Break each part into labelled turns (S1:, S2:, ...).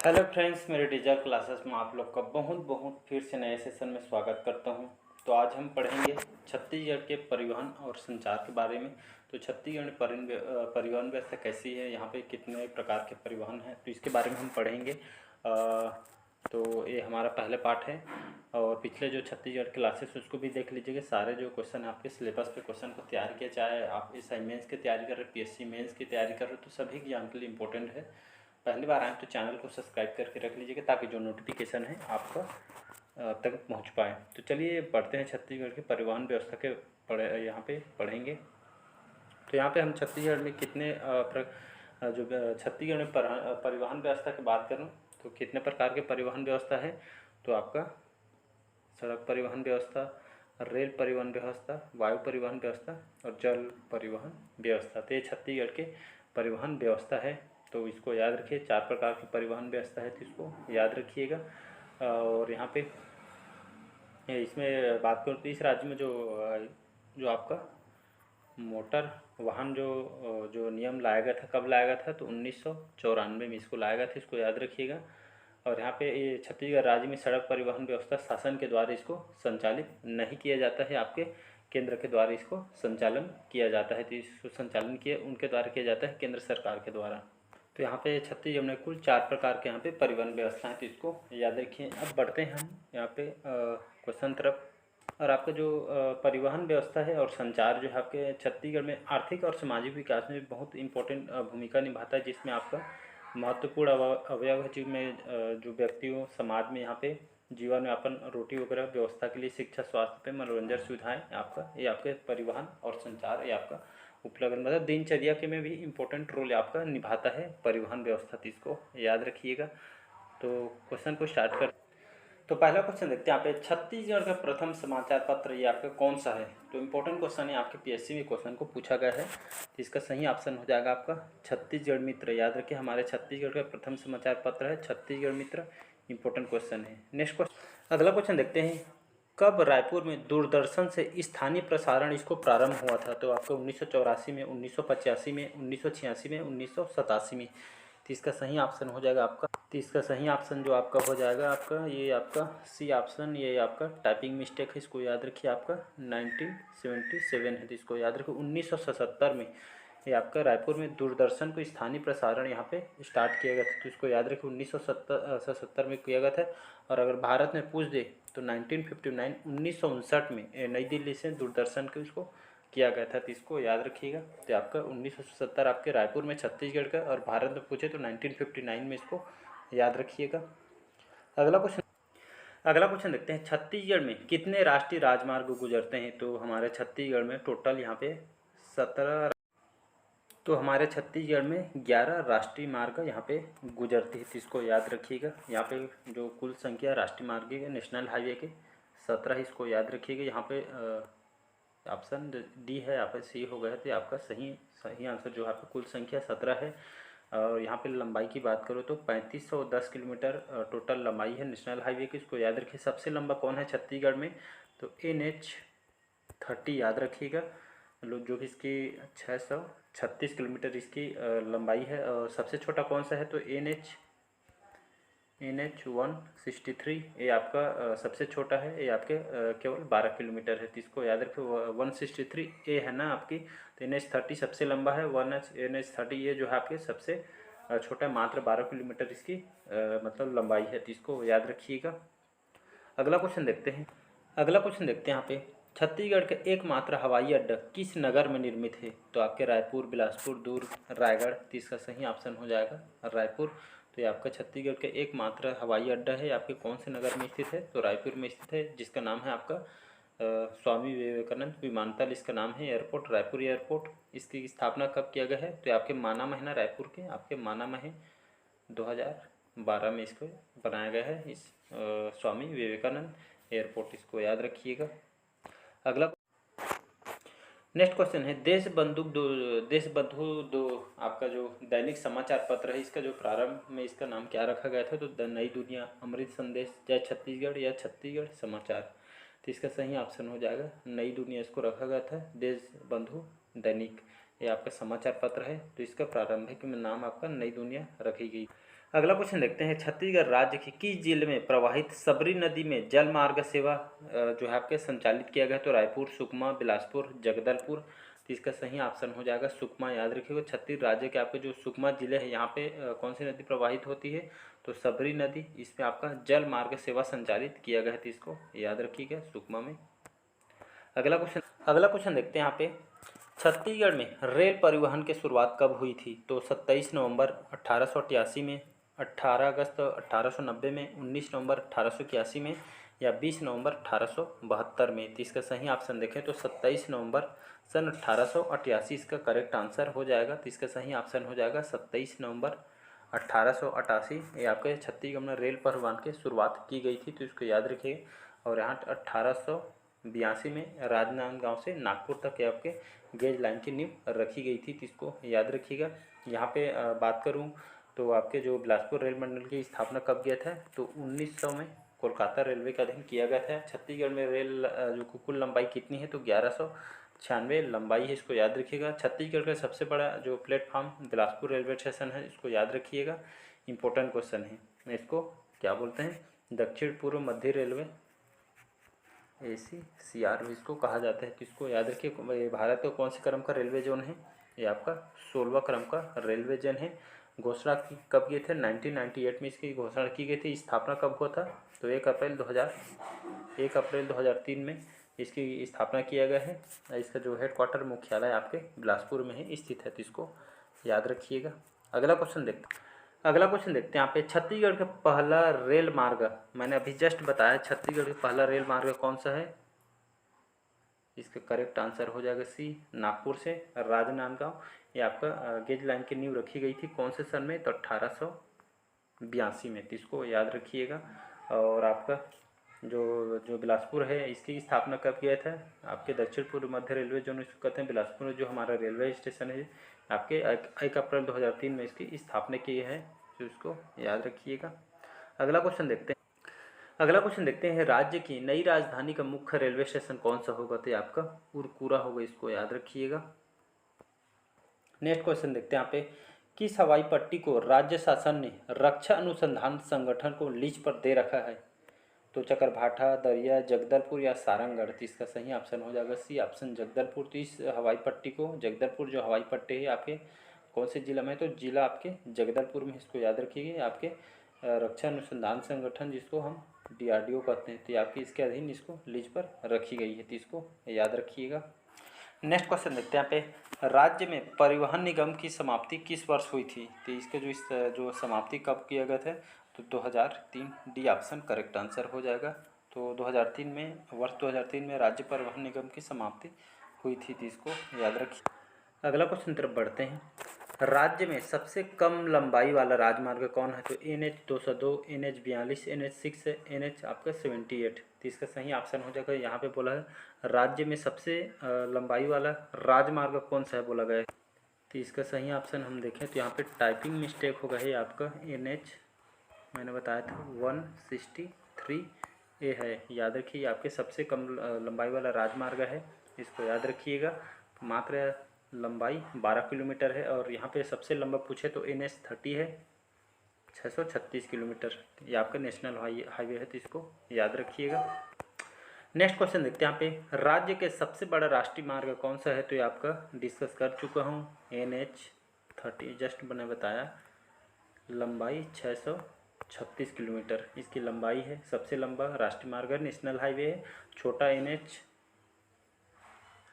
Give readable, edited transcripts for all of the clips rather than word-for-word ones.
S1: Hello friends, मेरे digital classes में आप लोग का बहुत बहुत फिर से नए सेशन में स्वागत करता हूं। तो आज हम पढ़ेंगे छत्तीसगढ़ के परिवहन और संचार के बारे में। तो छत्तीसगढ़ में परिवहन व्यवस्था कैसी है, यहाँ पे कितने प्रकार के परिवहन हैं, तो इसके बारे में हम पढ़ेंगे। तो ये हमारा पहला पार्ट है और पिछले जो छत्तीसगढ़ क्लासेस उसको भी देख लीजिएगा। सारे जो क्वेश्चन है आपके सिलेबस पे क्वेश्चन को तैयार किया, चाहे आप इस मेंस की तैयारी कर रहे हो, पीएससी मेंस की तैयारी कर रहे हो, तो सभी एग्जाम के लिए इंपॉर्टेंट है। पहली बार आए तो चैनल को सब्सक्राइब करके रख लीजिएगा ताकि जो नोटिफिकेशन है आपका तक पहुंच पाए। तो चलिए पढ़ते हैं छत्तीसगढ़ के परिवहन व्यवस्था के यहाँ पे पढ़ेंगे। तो यहाँ पे हम छत्तीसगढ़ में कितने जो छत्तीसगढ़ में परिवहन व्यवस्था की बात करूँ तो कितने प्रकार के परिवहन व्यवस्था है। तो आपका सड़क परिवहन व्यवस्था, रेल परिवहन व्यवस्था, वायु परिवहन व्यवस्था और जल परिवहन व्यवस्था। तो ये छत्तीसगढ़ के परिवहन व्यवस्था है, तो इसको याद रखिए। 4 प्रकार की परिवहन व्यवस्था है, तो इसको याद रखिएगा। और यहाँ पे इसमें बात करूँ तो इस राज्य में जो आपका मोटर वाहन जो नियम लाया गया था, कब लाया गया था, तो 1994 में इसको लाया गया था, इसको याद रखिएगा। और यहाँ पे ये छत्तीसगढ़ राज्य में सड़क परिवहन व्यवस्था शासन के द्वारा इसको संचालित नहीं किया जाता है, आपके केंद्र के द्वारा इसको संचालन किया जाता है। तो इसको संचालन किया उनके द्वारा किया जाता है, केंद्र सरकार के द्वारा। तो यहाँ पे छत्तीसगढ़ में कुल 4 प्रकार के यहाँ पे परिवहन व्यवस्था है, तो इसको याद रखिए। अब बढ़ते हैं हम यहाँ पे क्वेश्चन तरफ। और आपका जो परिवहन व्यवस्था है और संचार जो है आपके छत्तीसगढ़ में आर्थिक और सामाजिक विकास में बहुत इंपॉर्टेंट भूमिका निभाता है, जिसमें आपका महत्वपूर्ण अवयव है, जिसमें जो व्यक्तियों समाज में यहाँ पे जीवन यापन, रोटी वगैरह व्यवस्था के लिए शिक्षा, स्वास्थ्य पे मनोरंजन सुविधाएं आपका ये आपके परिवहन और संचार ये आपका उपलब्ध, मतलब दिनचर्या के में भी इम्पोर्टेंट रोल आपका निभाता है परिवहन व्यवस्था। तो इसको याद रखिएगा। तो क्वेश्चन को स्टार्ट कर। तो पहला क्वेश्चन देखते हैं यहाँ पे, छत्तीसगढ़ का प्रथम समाचार पत्र ये आपका कौन सा है। तो इम्पोर्टेंट क्वेश्चन है, आपके पीएससी में क्वेश्चन को पूछा गया है। तो इसका सही ऑप्शन हो जाएगा आपका छत्तीसगढ़ मित्र। याद रखिए, हमारे छत्तीसगढ़ का प्रथम समाचार पत्र है छत्तीसगढ़ मित्र। इंपॉर्टेंट क्वेश्चन है। नेक्स्ट क्वेश्चन, अगला क्वेश्चन देखते हैं, कब रायपुर में दूरदर्शन से स्थानीय प्रसारण इसको प्रारंभ हुआ था। तो आपका 1984 में, 1985 में, 1986 में, 1987 में। तो इसका सही ऑप्शन हो जाएगा आपका, तो इसका सही ऑप्शन जो आपका हो जाएगा आपका ये आपका सी ऑप्शन, ये आपका टाइपिंग मिस्टेक है, इसको याद रखिए। आपका 1977 है, तो इसको याद रखिए। 1977 में ये आपका रायपुर में दूरदर्शन को स्थानीय प्रसारण यहाँ पे स्टार्ट किया गया था, तो इसको याद रखिए। 1977 में किया गया था। और अगर भारत में पूछ दे तो 1959 1959 में नई दिल्ली से दूरदर्शन को इसको किया गया था, तो इसको याद रखिएगा। तो आपका 1970 आपके रायपुर में छत्तीसगढ़ का, और भारत में पूछे तो 1959 में इसको याद रखिएगा। अगला क्वेश्चन देखते हैं, छत्तीसगढ़ में कितने राष्ट्रीय राजमार्ग गुजरते हैं। तो हमारे छत्तीसगढ़ में टोटल यहाँ पे 17, तो हमारे छत्तीसगढ़ में 11 राष्ट्रीय मार्ग यहाँ पे गुजरती है, तो इसको याद रखिएगा। यहाँ पे जो कुल संख्या राष्ट्रीय मार्ग के, नेशनल हाईवे के 17, इसको याद रखिएगा। यहाँ पे ऑप्शन डी है, यहाँ पे सी हो गया, तो आपका सही आंसर जो है आपका कुल संख्या 17 है। और यहाँ पे लंबाई की बात करो तो 3510 किलोमीटर टोटल लंबाई है नेशनल हाईवे की, इसको याद रखिए। सबसे लंबा कौन है छत्तीसगढ़ में, तो NH30 याद रखिएगा, जो कि इसकी 636 किलोमीटर इसकी लंबाई है। और सबसे छोटा कौन सा है, तो NH163, ये आपका सबसे छोटा है, ये आपके केवल 12 किलोमीटर है, तो इसको याद रखिए। 163 ए है ना आपकी, तो NH30 सबसे लंबा है, NH30 ये जो है आपके सबसे छोटा, मात्र 12 किलोमीटर इसकी मतलब लंबाई है, तो इसको याद रखिएगा। अगला क्वेश्चन देखते हैं यहाँ पे, छत्तीसगढ़ का एकमात्र हवाई अड्डा किस नगर में निर्मित है। तो आपके रायपुर, बिलासपुर, दुर्ग, रायगढ़। तो इसका सही ऑप्शन हो जाएगा रायपुर। तो ये आपका छत्तीसगढ़ का एकमात्र हवाई अड्डा है, आपके कौन से नगर में स्थित है, तो रायपुर में स्थित है, जिसका नाम है आपका स्वामी विवेकानंद विमानतल, इसका नाम है एयरपोर्ट, रायपुर एयरपोर्ट। इसकी स्थापना कब किया गया है, तो आपके माना महीना, रायपुर के आपके माना महीने 2012 में इसको बनाया गया है, इस स्वामी विवेकानंद एयरपोर्ट, इसको याद रखिएगा। अगला नेक्स्ट क्वेश्चन है, देशबंधु दो आपका जो दैनिक समाचार पत्र है, इसका जो प्रारंभ में इसका नाम क्या रखा गया था, तो नई दुनिया, अमृत संदेश, जय छत्तीसगढ़ या छत्तीसगढ़ समाचार। तो इसका सही ऑप्शन हो जाएगा नई दुनिया, इसको रखा गया था। देशबंधु दैनिक ये आपका समाचार पत्र है, तो इसका प्रारंभिक नाम आपका नई दुनिया रखी गई। अगला क्वेश्चन देखते हैं, छत्तीसगढ़ राज्य के किस जिले में प्रवाहित सबरी नदी में जल मार्ग सेवा जो है आपके संचालित किया गया? तो रायपुर, सुकमा, बिलासपुर, जगदलपुर। तो इसका सही ऑप्शन हो जाएगा सुकमा। याद रखिएगा, छत्तीसगढ़ राज्य के आपके जो सुकमा जिले है यहाँ पे कौन सी नदी प्रवाहित होती है? तो सबरी नदी। इसमें आपका जल मार्ग सेवा संचालित किया गया है, तो इसको याद रखिएगा सुकमा में। अगला क्वेश्चन देखते हैं यहाँ पे, छत्तीसगढ़ में रेल परिवहन की शुरुआत कब हुई थी? तो 27 नवंबर 1888 में, 18 अगस्त 1890 में, 19 नवंबर 1881 में, या 20 नवंबर 1872 में। तो इसका सही ऑप्शन देखें तो 27 नवंबर सन 1888 इसका करेक्ट आंसर हो जाएगा। तो इसका सही ऑप्शन हो जाएगा 27 नवंबर 1888। ये आपके छत्तीसगढ़ में रेल परिवहन की शुरुआत की गई थी, तो इसको याद रखिए। और यहाँ 1882 में राजनांदगांव से नागपुर तक ये आपके गेज लाइन की नींव रखी गई थी, तो इसको याद रखिएगा। यहाँ पे बात करूँ तो आपके जो बिलासपुर रेल मंडल की स्थापना कब किया था? तो 1900 में कोलकाता रेलवे के अधीन किया गया था। छत्तीसगढ़ में रेल जो कुल लंबाई कितनी है? तो 1196 लंबाई है, इसको याद रखिएगा। छत्तीसगढ़ का सबसे बड़ा जो प्लेटफॉर्म बिलासपुर रेलवे स्टेशन है, इसको याद रखिएगा। इंपॉर्टेंट क्वेश्चन है। इसको क्या बोलते हैं? दक्षिण पूर्व मध्य रेलवे, ACCR इसको कहा जाता है, तो इसको याद रखिए। भारत का कौन से क्रम का रेलवे जोन है? ये आपका 16वां क्रम का रेलवे जोन है। घोषणा कब किए थे? 1998 में इसकी घोषणा की गई थी। स्थापना कब हुआ था? तो 1 अप्रैल 2003 में इसकी स्थापना किया गया है। इसका जो हेडक्वार्टर मुख्यालय आपके बिलासपुर में है स्थित है, तो इसको याद रखिएगा। अगला क्वेश्चन देखते हैं यहाँ पे, छत्तीसगढ़ का पहला रेल मार्ग, मैंने अभी जस्ट बताया छत्तीसगढ़ का पहला रेल मार्ग कौन सा है? इसका करेक्ट आंसर हो जाएगा सी, नागपुर से राजनांदगांव। ये आपका गेज लाइन की नींव रखी गई थी कौन से सन में? तो 1882 में, तो इसको याद रखिएगा। और आपका जो बिलासपुर है, इसकी स्थापना कब किया था? आपके दक्षिण पूर्व मध्य रेलवे जोन इसको कहते हैं। बिलासपुर में जो हमारा रेलवे स्टेशन है आपके 1 अप्रैल 2003 में इसकी स्थापना की है, तो इसको याद रखिएगा। अगला क्वेश्चन देखते हैं, राज्य की नई राजधानी का मुख्य रेलवे स्टेशन कौन सा होगा? तो आपका उरकुरा होगा, इसको याद रखिएगा। नेक्स्ट क्वेश्चन देखते हैं यहाँ पे, किस हवाई पट्टी को राज्य शासन ने रक्षा अनुसंधान संगठन को लीज पर दे रखा है? तो चकरभाठा, दरिया, जगदलपुर या सारंगढ़। तो इसका सही ऑप्शन हो जाएगा सी ऑप्शन, जगदलपुर। तो इस हवाई पट्टी को, जगदलपुर जो हवाई पट्टी है आपके कौन से जिला में है? तो जिला आपके जगदलपुर में, इसको याद रखिएगा। आपके रक्षा अनुसंधान संगठन जिसको हम DRDO कहते हैं, तो आपकी इसके अधीन इसको लीज पर रखी गई है, तो इसको याद रखिएगा। नेक्स्ट क्वेश्चन देखते हैं यहाँ पे, राज्य में परिवहन निगम की समाप्ति किस वर्ष हुई थी? तो इसके जो समाप्ति कब किया गया था? तो 2003, डी ऑप्शन करेक्ट आंसर हो जाएगा। तो 2003 में, वर्ष 2003 में राज्य परिवहन निगम की समाप्ति हुई थी, तो इसको याद रखिए। अगला क्वेश्चन तरफ बढ़ते हैं, राज्य में सबसे कम लंबाई वाला राजमार्ग कौन है? तो NH 202, NH 42, NH 6, NH आपका 78। तो इसका सही ऑप्शन हो जाएगा। यहाँ पे बोला है राज्य में सबसे लंबाई वाला राजमार्ग कौन सा है बोला गया है, तो इसका सही ऑप्शन हम देखें तो यहाँ पे टाइपिंग मिस्टेक होगा, है आपका NH मैंने बताया था 163A है। याद रखिए, आपके सबसे कम लंबाई वाला राजमार्ग है, इसको याद रखिएगा। मात्र लंबाई 12 किलोमीटर है, और यहाँ पे सबसे लंबा पूछे तो NH 30 है, 636 किलोमीटर। ये आपका नेशनल हाईवे है, तो इसको याद रखिएगा। नेक्स्ट क्वेश्चन देखते हैं यहाँ पे, राज्य के सबसे बड़ा राष्ट्रीय मार्ग कौन सा है? तो ये आपका डिस्कस कर चुका हूँ, NH 30 जस्ट मैंने बताया, लंबाई 636 किलोमीटर इसकी लंबाई है। सबसे लंबा राष्ट्रीय मार्ग है, नेशनल हाईवे है। छोटा NH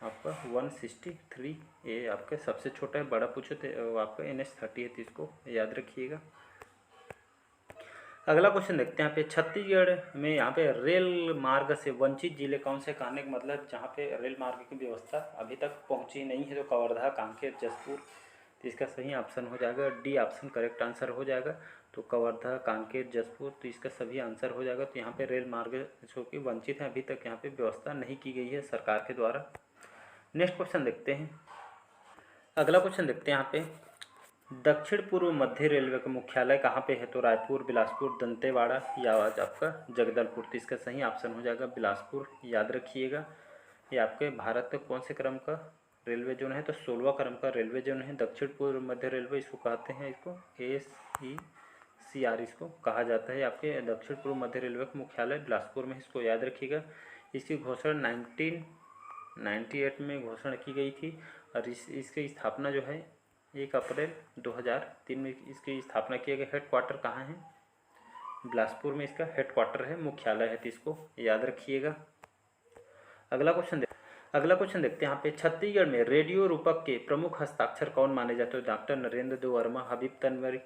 S1: आपका 163A आपका सबसे छोटा है, बड़ा पूछो तो आपका NH 30 है, तो इसको याद रखिएगा। अगला क्वेश्चन देखते हैं यहाँ पे, छत्तीसगढ़ में यहाँ पे रेल मार्ग से वंचित जिले कौन से? कहने का मतलब जहाँ पे रेल मार्ग की व्यवस्था अभी तक पहुँची नहीं है, तो कवर्धा, कांकेर, जशपुर। तो इसका सही ऑप्शन हो जाएगा डी ऑप्शन करेक्ट आंसर हो जाएगा। तो कवर्धा, कांकेर, जशपुर, तो इसका सभी आंसर हो जाएगा। तो यहाँ पे रेल मार्ग जो कि वंचित है, अभी तक यहाँ पे व्यवस्था नहीं की गई है सरकार के द्वारा। नेक्स्ट क्वेश्चन देखते हैं, अगला क्वेश्चन देखते हैं यहाँ पे, दक्षिण पूर्व मध्य रेलवे का मुख्यालय कहाँ पे है? तो रायपुर, बिलासपुर, दंतेवाड़ा या आज आपका जगदलपुर। तो इसका सही ऑप्शन हो जाएगा बिलासपुर, याद रखिएगा। ये आपके भारत का कौन से क्रम का रेलवे जोन है? तो 16वां क्रम का रेलवे जोन है। दक्षिण पूर्व मध्य रेलवे इसको कहते हैं, इसको CR इसको कहा जाता है। आपके दक्षिण पूर्व मध्य रेलवे का मुख्यालय बिलासपुर में, इसको याद रखिएगा। इसकी घोषणा 1998 में घोषणा की गई थी और इसकी स्थापना जो है 1 अप्रैल 2003 में इसकी स्थापना किया गया। हेडक्वार्टर कहाँ है? बिलासपुर में इसका हेडक्वार्टर है, मुख्यालय है, तो इसको याद रखिएगा। अगला क्वेश्चन देखते हैं यहाँ पे। छत्तीसगढ़ में रेडियो रूपक के प्रमुख हस्ताक्षर कौन माने जाते हैं? डॉक्टर नरेंद्र देव वर्मा, हबीब तनवरी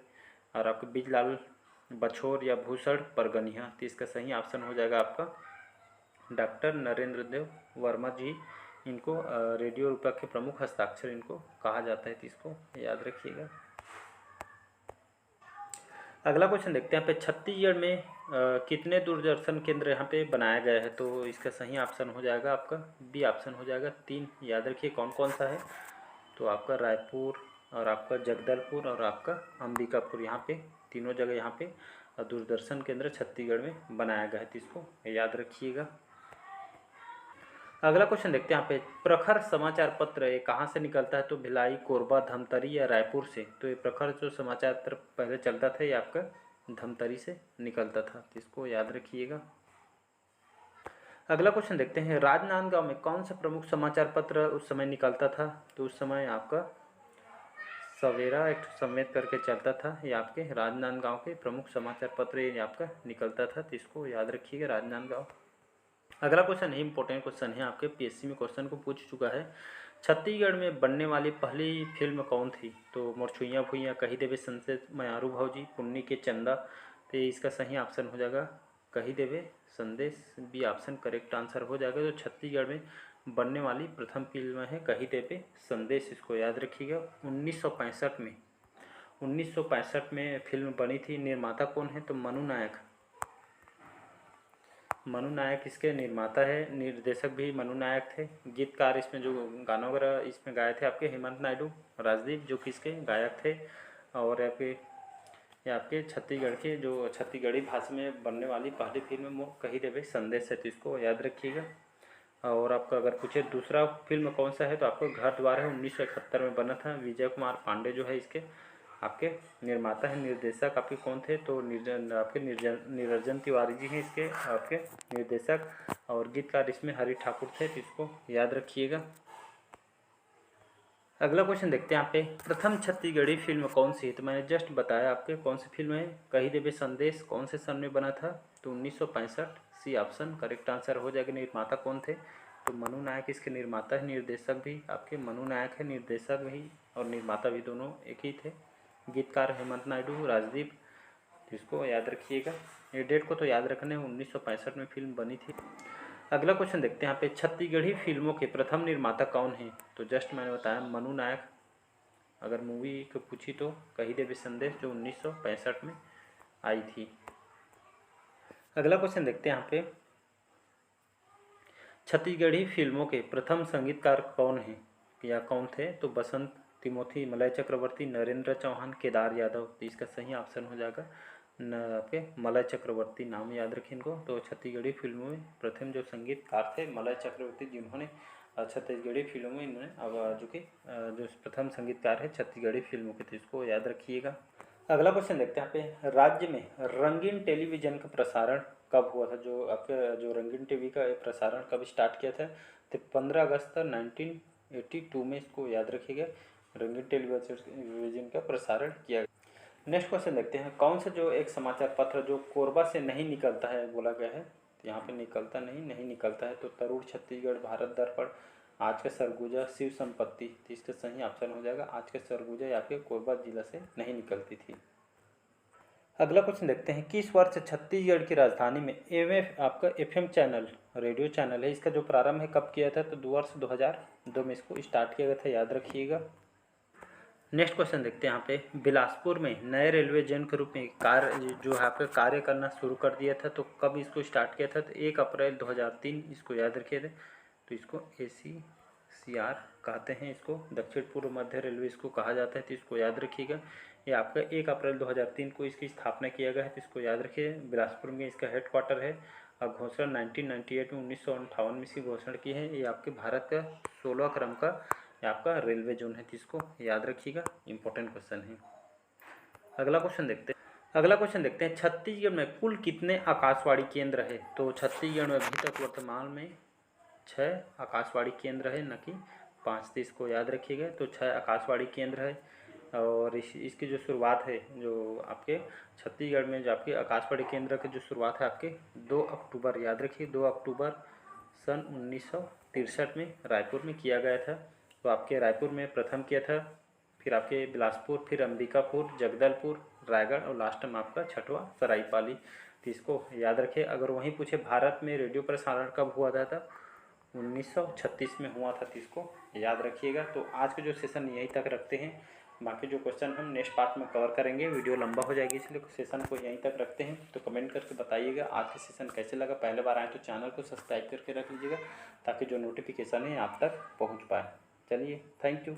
S1: और आपके बिजलाल बछोर या भूषण परगनिया। तो इसका सही ऑप्शन हो जाएगा आपका डॉक्टर नरेंद्र देव वर्मा जी। इनको रेडियो रूपक के प्रमुख हस्ताक्षर इनको कहा जाता है, तो इसको याद रखिएगा। अगला क्वेश्चन देखते हैं यहाँ पे। छत्तीसगढ़ में कितने दूरदर्शन केंद्र यहाँ पे बनाया गया है? तो इसका सही ऑप्शन हो जाएगा आपका बी ऑप्शन हो जाएगा 3। याद रखिए कौन कौन सा है। तो आपका रायपुर और आपका जगदलपुर और आपका अंबिकापुर, यहाँ पे तीनों जगह यहाँ पे दूरदर्शन केंद्र छत्तीसगढ़ में बनाया गया है, तो इसको याद रखिएगा। अगला क्वेश्चन देखते हैं यहाँ पे। प्रखर समाचार पत्र ये कहाँ से निकलता है? तो भिलाई, कोरबा, धमतरी या रायपुर से? तो ये प्रखर जो समाचार पत्र पहले चलता था ये आपका धमतरी से निकलता था, तो इसको याद रखिएगा। अगला क्वेश्चन देखते हैं। राजनांदगांव में कौन सा प्रमुख समाचार पत्र उस समय निकलता था? तो उस समय आपका सवेरा एक समेत करके चलता था, ये आपके राजनांदगांव के प्रमुख समाचार पत्र ये आपका निकलता था, तो इसको याद रखिएगा राजनांदगांव। अगला क्वेश्चन है, इंपॉर्टेंट क्वेश्चन है आपके, पीएससी में क्वेश्चन को पूछ चुका है। छत्तीसगढ़ में बनने वाली पहली फिल्म कौन थी? तो मोरछुइयाँ भुइयाँ, कही देवे संदेश, मयारू भौजी, पुन्नी के चंदा। तो इसका सही ऑप्शन हो जाएगा कही देवे संदेश, बी ऑप्शन करेक्ट आंसर हो जाएगा। तो छत्तीसगढ़ में बनने वाली प्रथम फिल्म है कही देवे संदेश, इसको याद रखिएगा। 1965 में फिल्म बनी थी। निर्माता कौन है? तो मनु नायक इसके निर्माता है, निर्देशक भी मनु नायक थे। गीतकार इसमें जो गाना वगैरह इसमें गाए थे आपके हेमंत नायडू, राजदीप जो कि इसके गायक थे। और आपके छत्तीसगढ़ के जो छत्तीसगढ़ी भाषा में बनने वाली पहली फिल्म वो कही देवे संदेश है, तो इसको याद रखिएगा। और आपका अगर पूछे दूसरा फिल्म कौन सा है, तो आपको घर द्वार है, 1971 में बना था। विजय कुमार पांडे जो है इसके आपके निर्माता है। निर्देशक आपके कौन थे? तो निरंजन तिवारी जी हैं इसके आपके निर्देशक, और गीतकार इसमें हरि ठाकुर थे, तो इसको याद रखिएगा। अगला क्वेश्चन देखते हैं यहाँ पे। प्रथम छत्तीसगढ़ी फिल्म कौन सी है? तो मैंने जस्ट बताया आपके कौन सी फिल्म है। कही देवे संदेश कौन से सन में बना था? तो 1965, सी ऑप्शन करेक्ट आंसर हो जाएगा। निर्माता कौन थे? तो मनु नायक इसके निर्माता है। निर्देशक भी आपके मनु नायक है, निर्देशक भी और निर्माता भी दोनों एक ही थे। गीतकार हेमंत नायडू, राजदीप, इसको याद रखिएगा। ये डेट को तो याद रखने, 1965 में फिल्म बनी थी। अगला क्वेश्चन देखते हैं यहाँ पे। छत्तीसगढ़ी फिल्मों के प्रथम निर्माता कौन हैं? तो जस्ट मैंने बताया मनु नायक। अगर मूवी को पूछी तो कही देवे संदेश जो 1965 में आई थी। अगला क्वेश्चन देखते हैं यहाँ पे। छत्तीसगढ़ी फिल्मों के प्रथम संगीतकार कौन हैं या कौन थे? तो बसंत तिमोथी, मलय चक्रवर्ती, नरेंद्र चौहान, केदार यादव। तो इसका सही ऑप्शन हो जाएगा आपके मलय चक्रवर्ती, नाम याद रखें इनको। तो छत्तीसगढ़ी फिल्मों में प्रथम जो संगीतकार थे मलय चक्रवर्ती, जिन्होंने छत्तीसगढ़ी फिल्मों में इन्होंने अब जो प्रथम संगीतकार है छत्तीसगढ़ी फिल्मों के, तो इसको याद रखिएगा। अगला क्वेश्चन देखते हैं यहाँ पे। राज्य में रंगीन टेलीविजन का प्रसारण कब हुआ था? जो आपके जो रंगीन टीवी का प्रसारण कब स्टार्ट किया था? तो 15 अगस्त 1982 में, इसको याद रखिएगा। रंगीन टेलीविजन का प्रसारण किया गया। नेक्स्ट क्वेश्चन देखते हैं। कौन सा जो एक समाचार पत्र जो कोरबा से नहीं निकलता है बोला गया है? तो यहाँ पे नहीं निकलता है। तो तरुण, छत्तीसगढ़, भारत दर्पण, आज का सरगुजा, शिव संपत्ति। तो इसका सही ऑप्शन हो जाएगा आज का सरगुजा, या फिर कोरबा जिला से नहीं निकलती थी। अगला क्वेश्चन देखते हैं। किस वर्ष छत्तीसगढ़ की राजधानी में आपका FM चैनल, रेडियो चैनल है, इसका जो प्रारंभ है कब किया था? तो वर्ष 2002 में इसको स्टार्ट किया गया था, याद रखिएगा। नेक्स्ट क्वेश्चन देखते हैं यहाँ पे। बिलासपुर में नए रेलवे जोन के रूप में कार्य करना शुरू कर दिया था, तो कब इसको स्टार्ट किया था? तो 1 अप्रैल 2003, इसको याद रखिए थे। तो इसको ACCR कहते हैं, इसको दक्षिण पूर्व मध्य रेलवे इसको कहा जाता है, तो इसको याद रखिएगा। ये आपका 1 अप्रैल 2003 को इसकी स्थापना किया गया है, तो इसको याद रखिए। बिलासपुर में इसका हेडक्वार्टर है। और घोषणा 1998 में 1958 में इसकी घोषणा की है। ये आपके भारत का 16 क्रम का आपका रेलवे जोन है, जिसको याद रखिएगा। इंपॉर्टेंट क्वेश्चन है। अगला क्वेश्चन देखते हैं। अगला क्वेश्चन देखते हैं, छत्तीसगढ़ में कुल कितने आकाशवाणी केंद्र है? तो छत्तीसगढ़ में अभी तक वर्तमान में 6 आकाशवाणी केंद्र है, न कि 5। तो इसको याद रखिएगा। तो 6 आकाशवाणी केंद्र है। और इसकी जो शुरुआत है, जो आपके छत्तीसगढ़ में जो आपके आकाशवाणी केंद्र की जो शुरुआत है आपके 2 अक्टूबर, याद रखिए 2 अक्टूबर सन 1963 में रायपुर में किया गया था। तो आपके रायपुर में प्रथम किया था, फिर आपके बिलासपुर, फिर अंबिकापुर, जगदलपुर, रायगढ़ और लास्ट में आपका छठवां सरायपाली। तो इसको याद रखें। अगर वहीं पूछे भारत में रेडियो प्रसारण कब हुआ था 1936 में हुआ था, तो इसको याद रखिएगा। तो आज के जो सेशन यहीं तक रखते हैं। बाकी जो क्वेश्चन हम नेक्स्ट पार्ट में कवर करेंगे, वीडियो लंबा हो जाएगी, इसलिए सेशन को यहीं तक रखते हैं। तो कमेंट करके बताइएगा आज के सेशन कैसे लगा। पहले बार आए तो चैनल को सब्सक्राइब करके रख लीजिएगा, ताकि जो नोटिफिकेशन है आप तक पहुँच पाए। चलिए, थैंक यू।